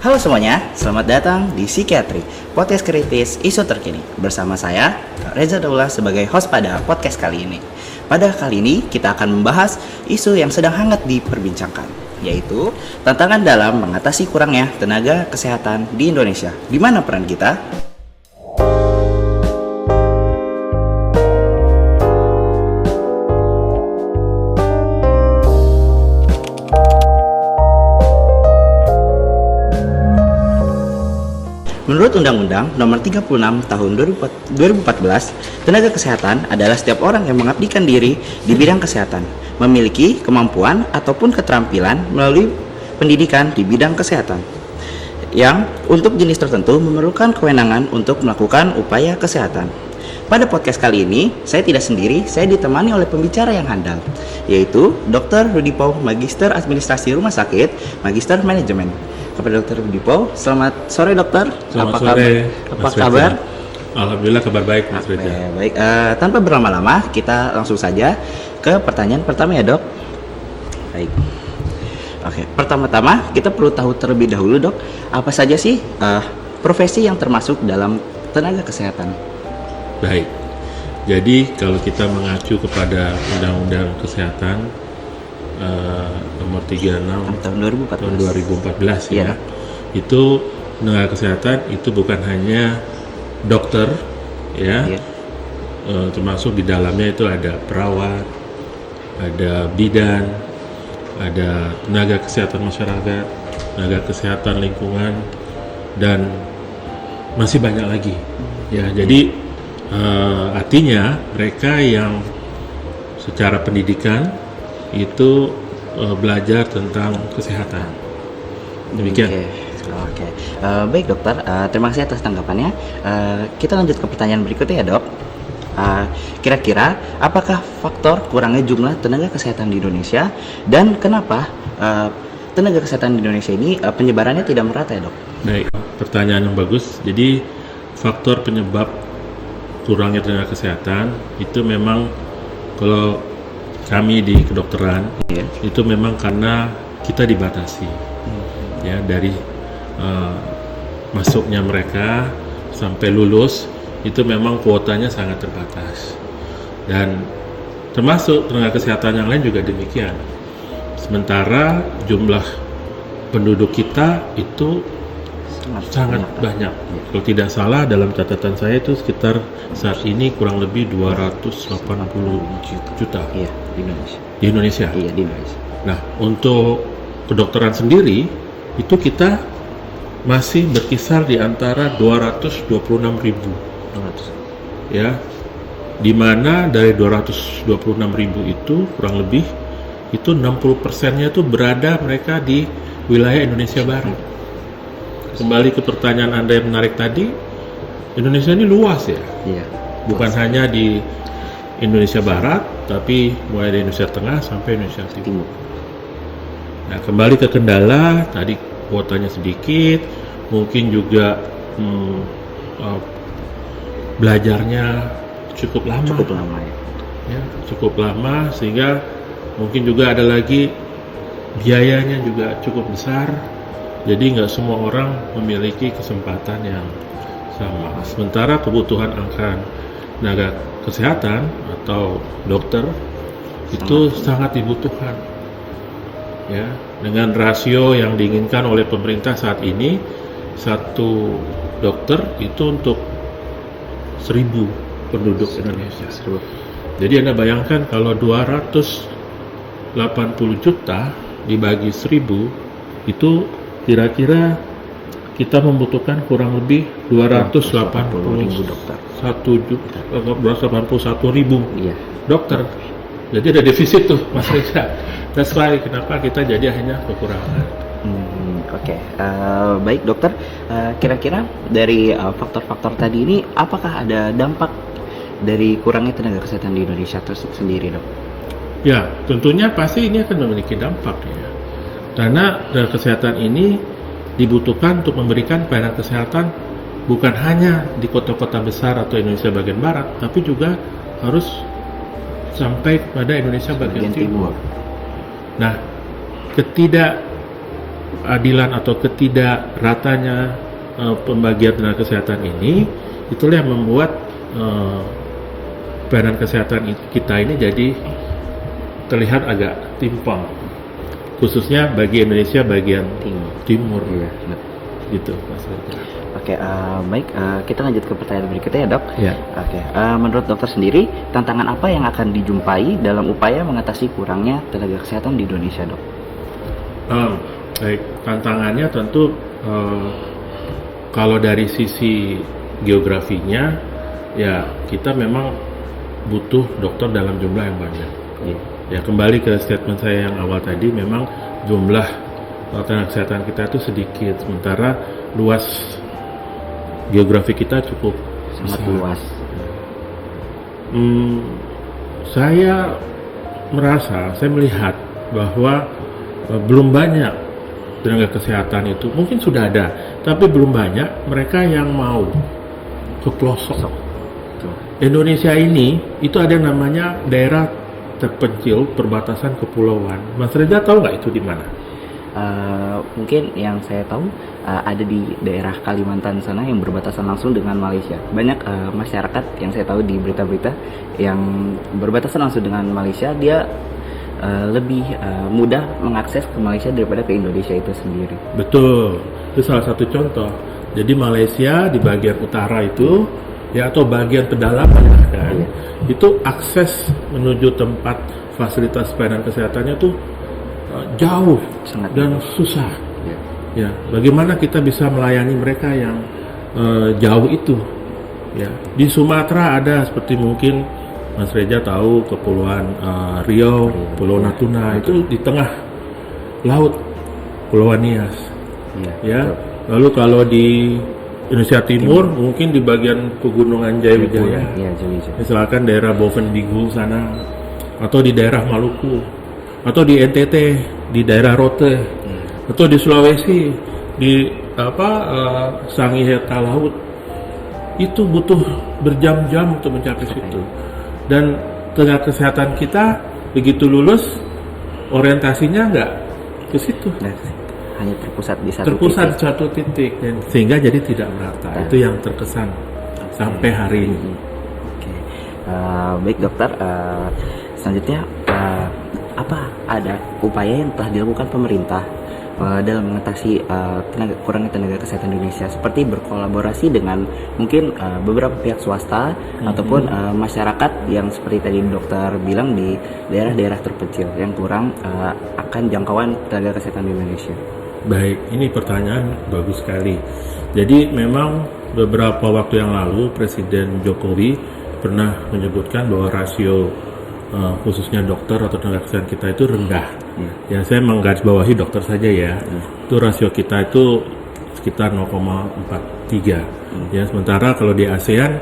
Halo semuanya, selamat datang di Psikiatri, podcast kritis isu terkini. Bersama saya, Reza Daulah sebagai host pada podcast kali ini. Pada kali ini, kita akan membahas isu yang sedang hangat diperbincangkan, yaitu tantangan dalam mengatasi kurangnya tenaga kesehatan di Indonesia. Di mana peran kita? Menurut Undang-Undang Nomor 36 Tahun 2014, tenaga kesehatan adalah setiap orang yang mengabdikan diri di bidang kesehatan, memiliki kemampuan ataupun keterampilan melalui pendidikan di bidang kesehatan, yang untuk jenis tertentu memerlukan kewenangan untuk melakukan upaya kesehatan. Pada podcast kali ini, saya tidak sendiri, saya ditemani oleh pembicara yang handal, yaitu Dr. Rudy Pauw, Magister Administrasi Rumah Sakit, Magister Manajemen. Kepada Dr. Rudy Pauw, selamat sore dokter. Selamat sore. Apa kabar? Alhamdulillah kabar baik Mas Reza. Baik, tanpa berlama-lama kita langsung saja ke pertanyaan pertama ya dok. Baik. Oke, pertama-tama kita perlu tahu terlebih dahulu dok, apa saja sih profesi yang termasuk dalam tenaga kesehatan? Baik. Jadi kalau kita mengacu kepada Undang-Undang Kesehatan nomor 36 tahun 2014 ya. Iya. Itu tenaga kesehatan itu bukan hanya dokter ya. Iya. Termasuk di dalamnya itu ada perawat, ada bidan, ada tenaga kesehatan masyarakat, tenaga kesehatan lingkungan, dan masih banyak lagi. Ya, jadi artinya mereka yang secara pendidikan itu belajar tentang kesehatan. Demikian. Oke. Baik dokter, terima kasih atas tanggapannya. Kita lanjut ke pertanyaan berikutnya ya dok. Kira-kira apakah faktor kurangnya jumlah tenaga kesehatan di Indonesia dan kenapa tenaga kesehatan di Indonesia ini penyebarannya tidak merata ya dok? Baik, pertanyaan yang bagus. Jadi faktor penyebab kurangnya tenaga kesehatan itu memang kalau kami di kedokteran itu memang karena kita dibatasi ya dari masuknya mereka sampai lulus itu memang kuotanya sangat terbatas, dan termasuk tenaga kesehatan yang lain juga demikian. Sementara jumlah penduduk kita itu sangat banyak. Kalau tidak salah dalam catatan saya itu sekitar saat ini kurang lebih 280 juta di Indonesia. Di Indonesia. Iya, di Indonesia. Nah, untuk kedokteran sendiri itu kita masih berkisar di antara 226.000. Ya. Di mana dari 226.000 itu kurang lebih itu 60%-nya itu berada mereka di wilayah Indonesia Barat. Kembali ke pertanyaan Anda yang menarik tadi, Indonesia ini luas ya. Iya. Bukan hanya di Indonesia Barat, tapi mulai dari Indonesia Tengah sampai Indonesia Timur. Nah, kembali ke kendala, tadi kuotanya sedikit, mungkin juga belajarnya cukup lama. Ya, cukup lama, sehingga mungkin juga ada lagi biayanya juga cukup besar. Jadi nggak semua orang memiliki kesempatan yang sama. Sementara kebutuhan angka tenaga kesehatan atau dokter itu sangat dibutuhkan. Ya, dengan rasio yang diinginkan oleh pemerintah saat ini, satu dokter itu untuk 1.000 penduduk Indonesia. Jadi Anda bayangkan kalau 280 juta dibagi 1.000 itu kira-kira kita membutuhkan kurang lebih 281 ribu dokter. Jadi ada defisit tuh Mas Reza. That's why kenapa kita jadi hanya kekurangan. Oke. Baik dokter, kira-kira dari faktor-faktor tadi ini apakah ada dampak dari kurangnya tenaga kesehatan di Indonesia tersebut sendiri dok? Ya, tentunya pasti ini akan memiliki dampak ya. Karena tenaga kesehatan ini dibutuhkan untuk memberikan pelayanan kesehatan bukan hanya di kota-kota besar atau Indonesia bagian barat, tapi juga harus sampai kepada Indonesia bagian timur. Nah, ketidakadilan atau ketidakratanya pembagian tenaga kesehatan ini, itulah yang membuat pelayanan kesehatan kita ini jadi terlihat agak timpang, khususnya bagi Indonesia bagian timur. Iya. Gitu, Mas Reza. Oke, baik, kita lanjut ke pertanyaan berikutnya ya, Dok. Ya. Oke, menurut dokter sendiri, tantangan apa yang akan dijumpai dalam upaya mengatasi kurangnya tenaga kesehatan di Indonesia, Dok? Baik, tantangannya tentu kalau dari sisi geografinya, ya kita memang butuh dokter dalam jumlah yang banyak. Ya, kembali ke statement saya yang awal tadi, memang jumlah tenaga kesehatan kita itu sedikit, sementara luas geografi kita cukup Sangat besar. luas. Saya melihat bahwa belum banyak tenaga kesehatan itu, mungkin sudah ada, tapi belum banyak mereka yang mau ke pelosok. Indonesia ini itu ada yang namanya daerah terpencil perbatasan kepulauan. Mas Reza tahu nggak itu di mana? Mungkin yang saya tahu ada di daerah Kalimantan sana yang berbatasan langsung dengan Malaysia. Banyak masyarakat yang saya tahu di berita-berita yang berbatasan langsung dengan Malaysia, dia lebih mudah mengakses ke Malaysia daripada ke Indonesia itu sendiri. Betul, itu salah satu contoh. Jadi Malaysia di bagian utara itu, ya, atau bagian pedalaman bahkan, itu akses menuju tempat fasilitas pelayanan kesehatannya tuh jauh dan susah. Ya, bagaimana kita bisa melayani mereka yang jauh itu? Ya, di Sumatera ada, seperti mungkin Mas Reza tahu, Kepulauan Riau, Pulau Natuna, itu di tengah laut, Pulauan Nias. Ya, lalu kalau di Indonesia Timur, mungkin di bagian pegunungan Jayawijaya, misalkan daerah Bovendigul sana, atau di daerah Maluku, atau di NTT, di daerah Rote, atau di Sulawesi, di Sangihe Talaut, itu butuh berjam-jam untuk mencapai situ. Dan tenaga kesehatan kita begitu lulus, orientasinya nggak ke situ. Hanya terpusat di satu titik, dan sehingga jadi tidak merata. Itu yang terkesan sampai hari ini. Baik dokter, selanjutnya apa ada upaya yang telah dilakukan pemerintah dalam mengatasi kurangnya tenaga kesehatan di Indonesia, seperti berkolaborasi dengan mungkin beberapa pihak swasta ataupun masyarakat yang seperti tadi dokter bilang di daerah-daerah terpencil yang kurang akan jangkauan tenaga kesehatan di Indonesia? Baik, ini pertanyaan bagus sekali. Jadi memang beberapa waktu yang lalu Presiden Jokowi pernah menyebutkan bahwa rasio khususnya dokter atau tenaga kesehatan kita itu rendah. Ya, saya menggarisbawahi dokter saja ya. Itu rasio kita itu sekitar 0,43. Ya, sementara kalau di ASEAN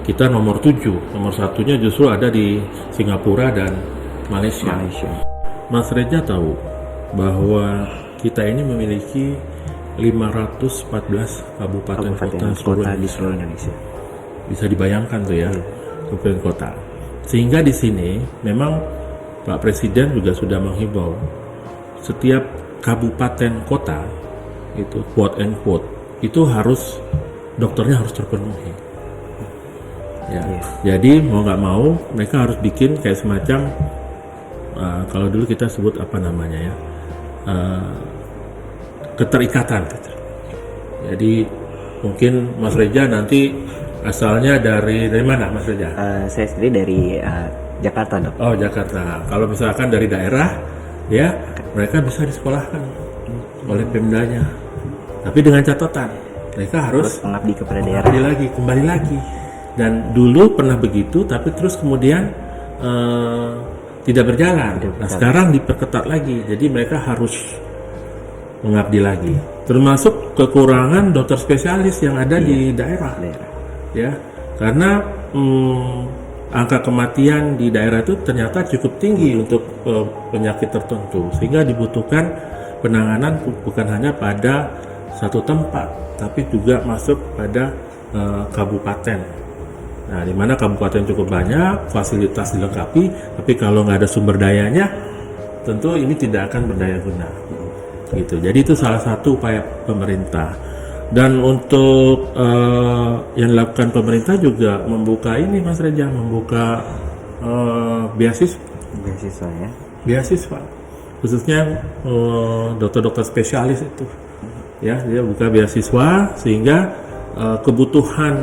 kita nomor 7. Nomor satunya justru ada di Singapura dan Malaysia. Mas Reza tahu bahwa kita ini memiliki 514 kabupaten kota di seluruh Indonesia. Bisa dibayangkan tuh ya, kabupaten kota. Sehingga di sini memang Pak Presiden juga sudah menghimbau setiap kabupaten kota itu quote and quote itu harus dokternya harus terpenuhi. Ya, jadi mau nggak mau mereka harus bikin kayak semacam kalau dulu kita sebut apa namanya ya, keterikatan. Jadi mungkin Mas Reza nanti asalnya dari mana Mas Reza? Saya sendiri dari Jakarta, Dok. Oh, Jakarta. Kalau misalkan dari daerah, ya mereka bisa disekolahkan oleh Pemdanya. Tapi dengan catatan mereka harus mengabdi kepada daerah. Kembali lagi. Dan dulu pernah begitu, tapi terus kemudian tidak berjalan. Nah, sekarang diperketat lagi. Jadi mereka harus mengabdi lagi. Termasuk kekurangan dokter spesialis yang ada di daerah. Ya, karena angka kematian di daerah itu ternyata cukup tinggi untuk penyakit tertentu, sehingga dibutuhkan penanganan bukan hanya pada satu tempat, tapi juga masuk pada kabupaten. Nah, di mana kabupaten cukup banyak, fasilitas dilengkapi, tapi kalau nggak ada sumber dayanya, tentu ini tidak akan berdaya guna. gitu. Jadi itu salah satu upaya pemerintah. Dan untuk yang dilakukan pemerintah juga membuka ini Mas Reja, membuka beasiswa ya. beasiswa khususnya dokter-dokter spesialis itu ya, dia buka beasiswa sehingga kebutuhan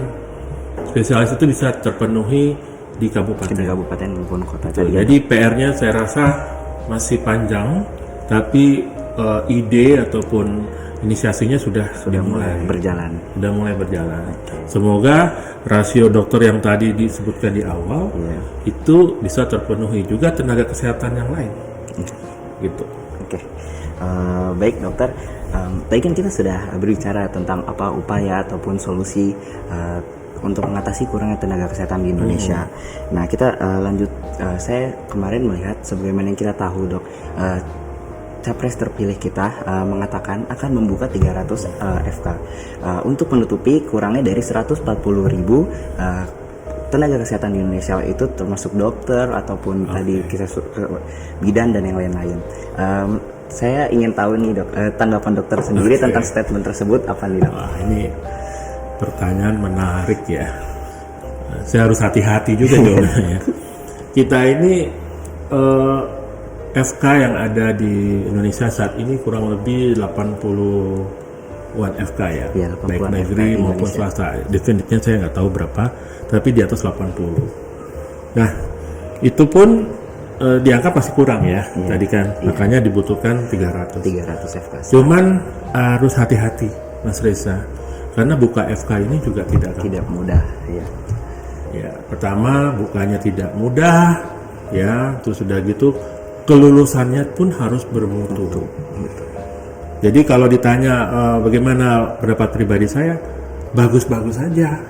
spesialis itu bisa terpenuhi di kabupaten maupun kota. Jadi PR-nya saya rasa masih panjang, tapi ide ataupun inisiasinya sudah mulai berjalan. Semoga rasio dokter yang tadi disebutkan di awal itu bisa terpenuhi, juga tenaga kesehatan yang lain. Gitu. Oke. Baik dokter, tadi kan kita sudah berbicara tentang apa upaya ataupun solusi untuk mengatasi kurangnya tenaga kesehatan di Indonesia. Nah, kita lanjut. Saya kemarin melihat sebagaimana yang kita tahu, Dok, Capres terpilih kita mengatakan akan membuka 300 FK untuk menutupi kurangnya dari 140.000 tenaga kesehatan di Indonesia, itu termasuk dokter ataupun tadi kita bidan dan yang lain-lain. Saya ingin tahu nih, Dok, tanggapan dokter sendiri tentang statement tersebut apa nih, Dok? Wah, ini pertanyaan menarik ya. Saya harus hati-hati juga jawabannya. Kita ini FK yang ada di Indonesia saat ini kurang lebih 80-an FK ya, baik negeri maupun swasta. Definitnya saya nggak tahu berapa, tapi di atas 80. Nah, itu pun dianggap masih kurang ya, tadi kan, makanya dibutuhkan 300 FK. Cuman harus hati-hati, Mas Reza, karena buka FK ini juga tidak mudah. Ya, pertama bukanya tidak mudah, ya, terus sudah gitu kelulusannya pun harus bermutu. Jadi kalau ditanya bagaimana pendapat pribadi saya, bagus-bagus saja,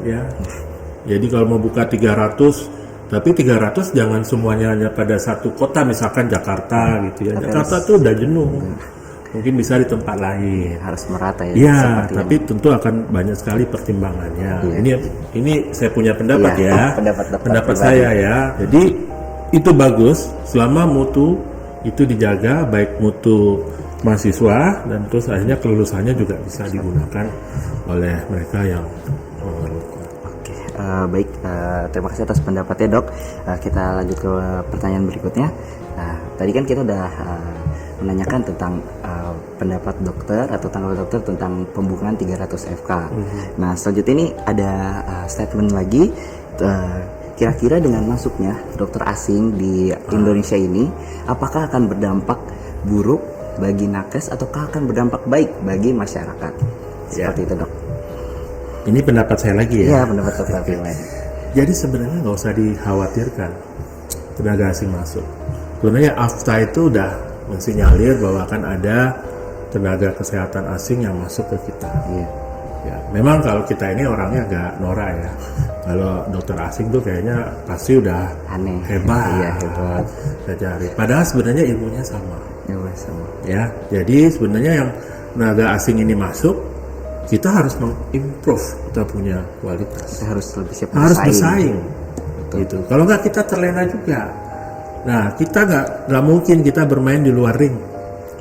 ya. Jadi kalau mau buka 300, tapi 300 jangan semuanya hanya pada satu kota, misalkan Jakarta gitu ya. Jakarta tuh udah jenuh. Mungkin bisa di tempat lain. Harus merata ya. Iya, tapi tentu akan banyak sekali pertimbangannya. Ini saya punya pendapat ya. Pendapat saya ya. Jadi itu bagus selama mutu itu dijaga, baik mutu mahasiswa dan terus akhirnya kelulusannya juga bisa digunakan oleh mereka yang memerlukan. Oke, baik, terima kasih atas pendapatnya, Dok. Kita lanjut ke pertanyaan berikutnya. Tadi kan kita udah menanyakan tentang pendapat dokter atau tanggapan dokter tentang pembukaan 300 FK. Nah, selanjutnya ini ada statement lagi. Kira-kira dengan masuknya dokter asing di Indonesia ini, apakah akan berdampak buruk bagi nakes ataukah akan berdampak baik bagi masyarakat? Seperti itu, Dok. Ini pendapat saya lagi ya? Iya, pendapat dokter pribadi. Jadi sebenarnya nggak usah dikhawatirkan tenaga asing masuk. Sebenarnya AFTA itu udah mensinyalir bahwa akan ada tenaga kesehatan asing yang masuk ke kita. Ya, memang kalau kita ini orangnya agak norak ya. Kalau dokter asing tuh kayaknya pasti udah aneh, hebat. Saya cari. Padahal sebenarnya ilmunya sama. Ya, jadi sebenarnya yang tenaga asing ini masuk, kita harus mengimprove kita punya kualitas. Kita harus lebih siap bersaing. Gitu. Kalau nggak kita terlena juga. Nah, kita nggak mungkin kita bermain di luar ring.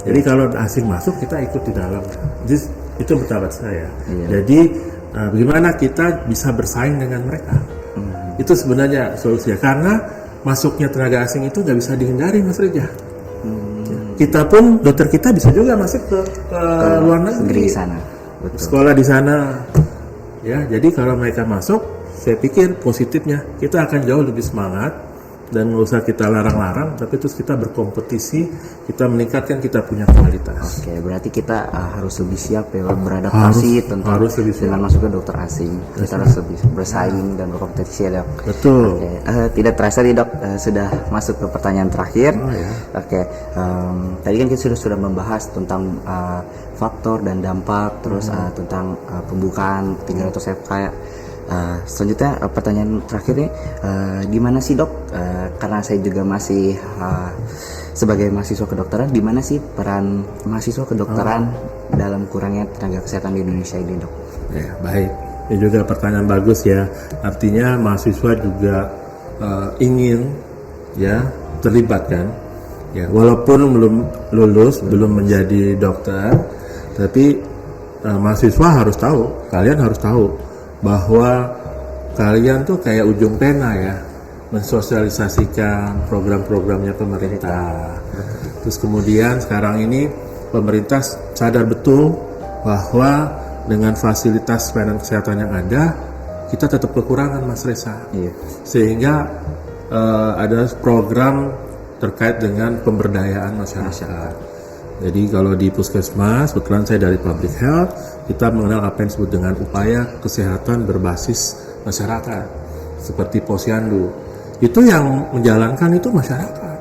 Jadi kalau asing masuk, kita ikut di dalam. Jadi, itu pendapat saya. Jadi bagaimana kita bisa bersaing dengan mereka? Itu sebenarnya solusinya. Karena masuknya tenaga asing itu nggak bisa dihindari, Mas Reja. Kita pun, dokter kita bisa juga masuk ke luar negeri. Di sana. Betul. Sekolah di sana. Ya, jadi kalau mereka masuk, saya pikir positifnya kita akan jauh lebih semangat. Dan nggak usah kita larang-larang, tapi terus kita berkompetisi, kita meningkatkan kita punya kualitas. Oke, berarti kita harus lebih siap ya beradaptasi dengan masuk ke dokter asing. Kita harus lebih bersaing dan berkompetisi ya, Dok. Betul. Oke, tidak terasa nih, Dok, sudah masuk ke pertanyaan terakhir. Oke, tadi kan kita sudah membahas tentang faktor dan dampak, terus tentang pembukaan 300 FK. Selanjutnya pertanyaan terakhir nih, di mana sih, Dok? Karena saya juga masih sebagai mahasiswa kedokteran, di mana sih peran mahasiswa kedokteran dalam kurangnya tenaga kesehatan di Indonesia ini, Dok? Ya, baik. Ini juga pertanyaan bagus ya. Artinya mahasiswa juga ingin ya terlibat kan. Ya, walaupun belum lulus, belum menjadi dokter, tapi mahasiswa harus tahu, kalian harus tahu bahwa kalian tuh kayak ujung pena ya, mensosialisasikan program-programnya pemerintah. Terus kemudian sekarang ini pemerintah sadar betul bahwa dengan fasilitas pelayanan kesehatan yang ada, kita tetap kekurangan, Mas Reza. Iya. Sehingga ada program terkait dengan pemberdayaan masyarakat. Jadi kalau di puskesmas, kebetulan saya dari public health, kita mengenal apa yang disebut dengan upaya kesehatan berbasis masyarakat, seperti posyandu. Itu yang menjalankan itu masyarakat.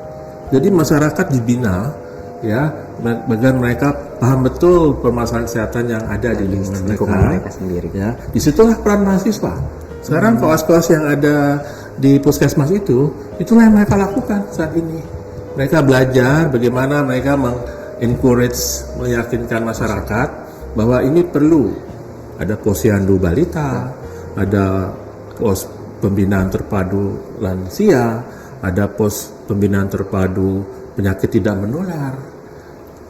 Jadi masyarakat dibina, ya, bagian mereka paham betul permasalahan kesehatan yang ada di lingkungan mereka sendiri. Ya, disitulah peran mahasiswa. Sekarang koas-koas yang ada di puskesmas itulah yang mereka lakukan saat ini. Mereka belajar bagaimana mereka encourage, meyakinkan masyarakat bahwa ini perlu ada posyandu balita, ada pos pembinaan terpadu lansia, ada pos pembinaan terpadu penyakit tidak menular,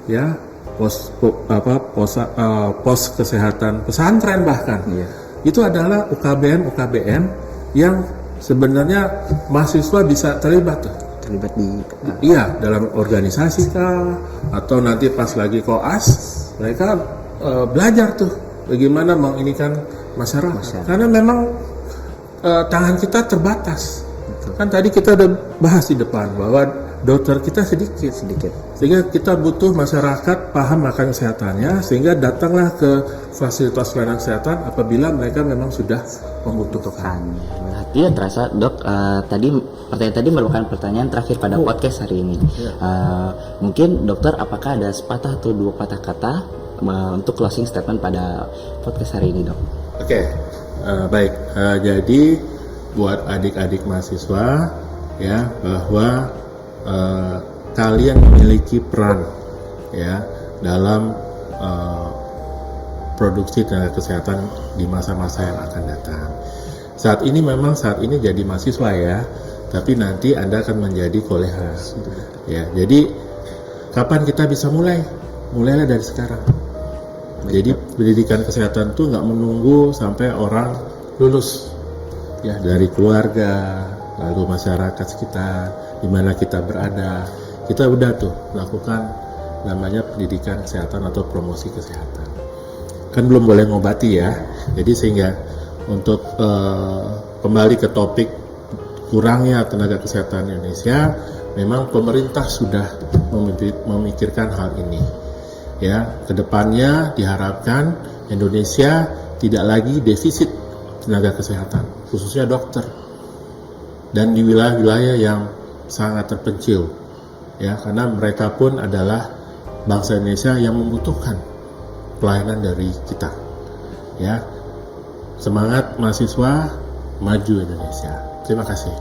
ya, pos kesehatan pesantren bahkan. Iya. Itu adalah UKBM yang sebenarnya mahasiswa bisa terlibat di iya, dalam organisasi kah, atau nanti pas lagi koas mereka belajar tuh bagaimana menginikan masyarakat. Karena memang tangan kita terbatas. Betul. Kan tadi kita udah bahas di depan bahwa dokter kita sedikit, sehingga kita butuh masyarakat paham akan kesehatannya, sehingga datanglah ke fasilitas pelayanan kesehatan apabila mereka memang sudah membutuhkan. Iya, terasa dok, pertanyaan tadi merupakan pertanyaan terakhir pada podcast hari ini. Mungkin dokter, apakah ada sepatah atau dua patah kata untuk closing statement pada podcast hari ini, dok? Oke, baik. Jadi buat adik-adik mahasiswa ya, bahwa kalian memiliki peran ya dalam produksi tenaga kesehatan di masa-masa yang akan datang. Saat ini jadi mahasiswa ya, tapi nanti Anda akan menjadi koleha. Ya, jadi kapan kita bisa mulai? Mulailah dari sekarang. Jadi pendidikan kesehatan itu nggak menunggu sampai orang lulus, ya, dari keluarga, lalu masyarakat sekitar, di mana kita berada. Kita udah tuh lakukan namanya pendidikan kesehatan atau promosi kesehatan. Kan belum boleh ngobati ya. Jadi sehingga untuk kembali ke topik kurangnya tenaga kesehatan Indonesia, memang pemerintah sudah memikirkan hal ini. Ya, kedepannya diharapkan Indonesia tidak lagi defisit tenaga kesehatan, khususnya dokter, dan di wilayah-wilayah yang sangat terpencil, ya, karena mereka pun adalah bangsa Indonesia yang membutuhkan pelayanan dari kita. Ya, semangat mahasiswa, maju Indonesia. Terima kasih.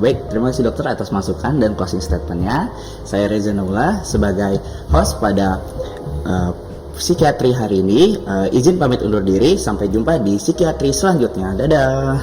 Baik, terima kasih dokter atas masukan dan closing statementnya. Saya Reza Naula sebagai host pada psikiatri hari ini. Izin pamit undur diri. Sampai jumpa di psikiatri selanjutnya. Dadah.